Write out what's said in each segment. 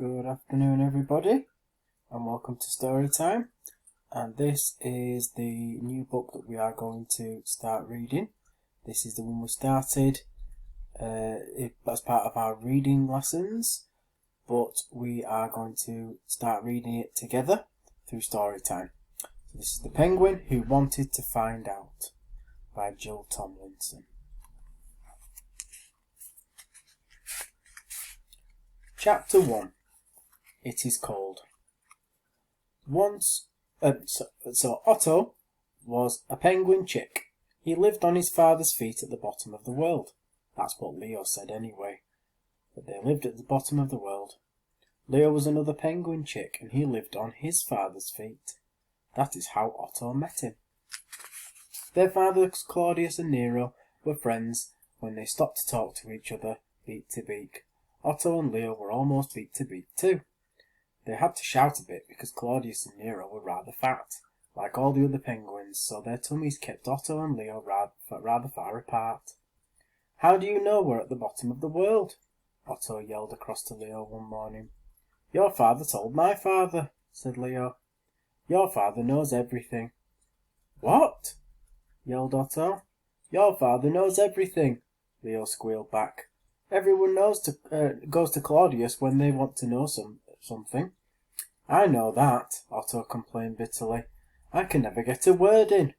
Good afternoon, everybody, and welcome to Story Time. And this is the new book that we are going to start reading. This is the one we started as part of our reading lessons, but we are going to start reading it together through Story Time. So this is The Penguin Who Wanted to Find Out by Jill Tomlinson. Chapter 1. It is cold. So Otto was a penguin chick. He lived on his father's feet at the bottom of the world. That's what Leo said anyway. But they lived at the bottom of the world. Leo was another penguin chick, and he lived on his father's feet. That is how Otto met him. Their fathers, Claudius and Nero, were friends when they stopped to talk to each other, beak to beak. Otto and Leo were almost beak to beak too. They had to shout a bit because Claudius and Nero were rather fat, like all the other penguins, so their tummies kept Otto and Leo rather far apart. "How do you know we're at the bottom of the world?" Otto yelled across to Leo one morning. "Your father told my father," said Leo. "Your father knows everything." "What?" yelled Otto. "Your father knows everything," Leo squealed back. "Everyone goes to Claudius when they want to know something." "I know that," Otto complained bitterly. "I can never get a word in."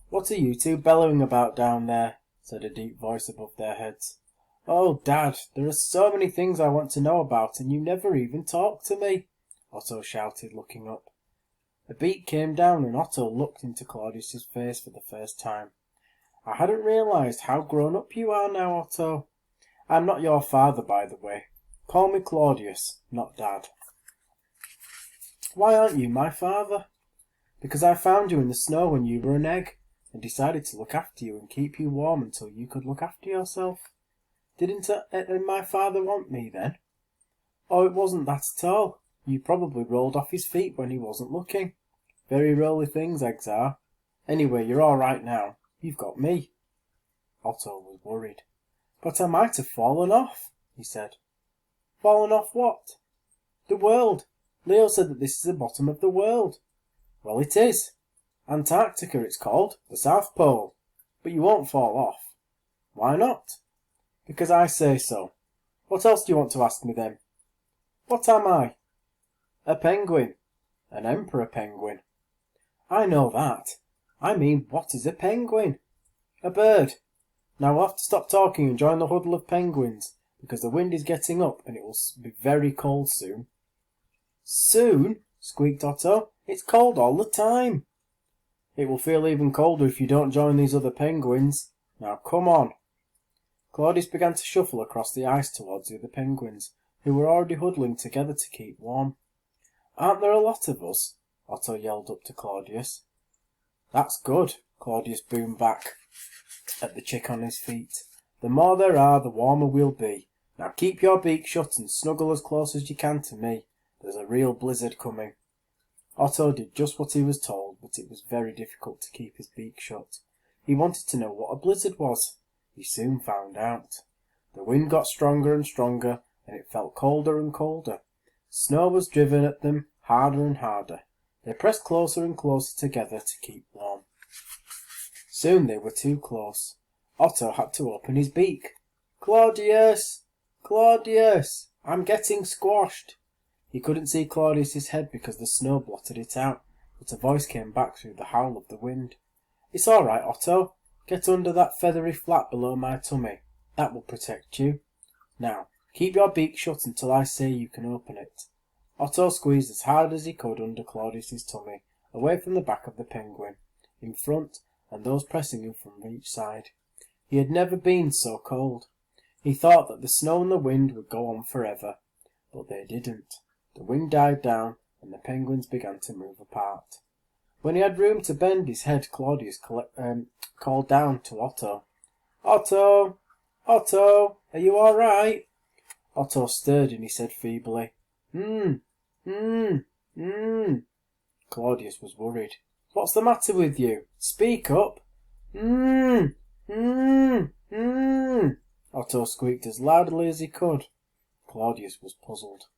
"What are you two bellowing about down there?" said a deep voice above their heads. "Oh, Dad, there are so many things I want to know about, and you never even talk to me," Otto shouted, looking up. A beak came down, and Otto looked into Claudius's face for the first time. "I hadn't realized how grown up you are now, Otto. I'm not your father, by the way. Call me Claudius, not Dad." "Why aren't you my father?" "Because I found you in the snow when you were an egg, and decided to look after you and keep you warm until you could look after yourself. Didn't my father want me then?" "Oh, it wasn't that at all. You probably rolled off his feet when he wasn't looking. Very roly things, eggs are. Anyway, you're all right now. You've got me." Otto was worried. "But I might have fallen off," he said. "Fallen off what?" "The world. Leo said that this is the bottom of the world." "Well, it is. Antarctica it's called, the South Pole. But you won't fall off." "Why not?" "Because I say so. What else do you want to ask me then?" "What am I?" "A penguin. An emperor penguin." "I know that. I mean, what is a penguin?" "A bird. Now we'll have to stop talking and join the huddle of penguins, because the wind is getting up and it will be very cold soon." "Soon?" squeaked Otto. "It's cold all the time." "It will feel even colder if you don't join these other penguins. Now come on." Claudius began to shuffle across the ice towards the other penguins, who were already huddling together to keep warm. "Aren't there a lot of us?" Otto yelled up to Claudius. "That's good," Claudius boomed back at the chick on his feet. "The more there are, the warmer we'll be. Now keep your beak shut and snuggle as close as you can to me. There's a real blizzard coming." Otto did just what he was told, but it was very difficult to keep his beak shut. He wanted to know what a blizzard was. He soon found out. The wind got stronger and stronger, and it felt colder and colder. Snow was driven at them harder and harder. They pressed closer and closer together to keep warm. Soon they were too close. Otto had to open his beak. "Claudius! Claudius! I'm getting squashed!" He couldn't see Claudius's head because the snow blotted it out, but a voice came back through the howl of the wind. "It's all right, Otto. Get under that feathery flap below my tummy. That will protect you. Now, keep your beak shut until I say you can open it." Otto squeezed as hard as he could under Claudius's tummy, away from the back of the penguin, in front, and those pressing him from each side. He had never been so cold. He thought that the snow and the wind would go on forever, but they didn't. The wind died down, and the penguins began to move apart. When he had room to bend his head, Claudius called down to Otto. "Otto! Otto! Are you all right?" Otto stirred and he said feebly, "Hmm. Claudius was worried. "What's the matter with you? Speak up." "Hmm. Otto squeaked as loudly as he could. Claudius was puzzled.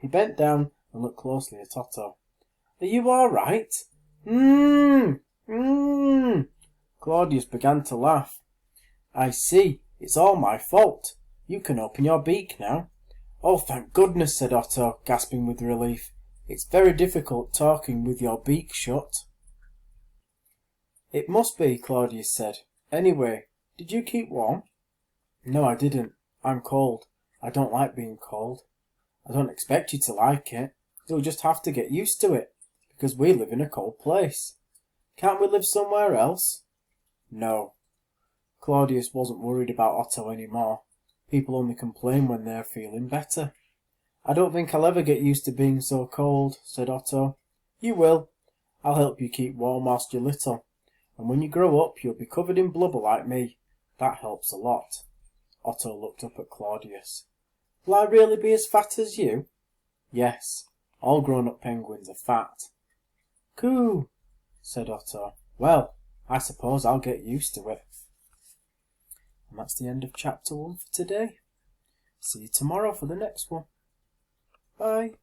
He bent down and looked closely at Otto. Are you all right? Mmm. Mmm. Claudius began to laugh. I see. It's all my fault. You can open your beak now. Oh, thank goodness, said Otto, gasping with relief. It's very difficult talking with your beak shut. It must be, Claudius said. Anyway, did you keep warm? No, I didn't. I'm cold. I don't like being cold. I don't expect you to like it. You'll just have to get used to it, because we live in a cold place. Can't we live somewhere else? No. Claudius wasn't worried about Otto anymore. People only complain when they're feeling better. I don't think I'll ever get used to being so cold, said Otto. You will. I'll help you keep warm whilst you're little. And when you grow up, you'll be covered in blubber like me. That helps a lot. Otto looked up at Claudius. Will I really be as fat as you? Yes. All grown-up penguins are fat. Coo, said Otto. Well, I suppose I'll get used to it. And that's the end of chapter 1 for today. See you tomorrow for the next one. Bye.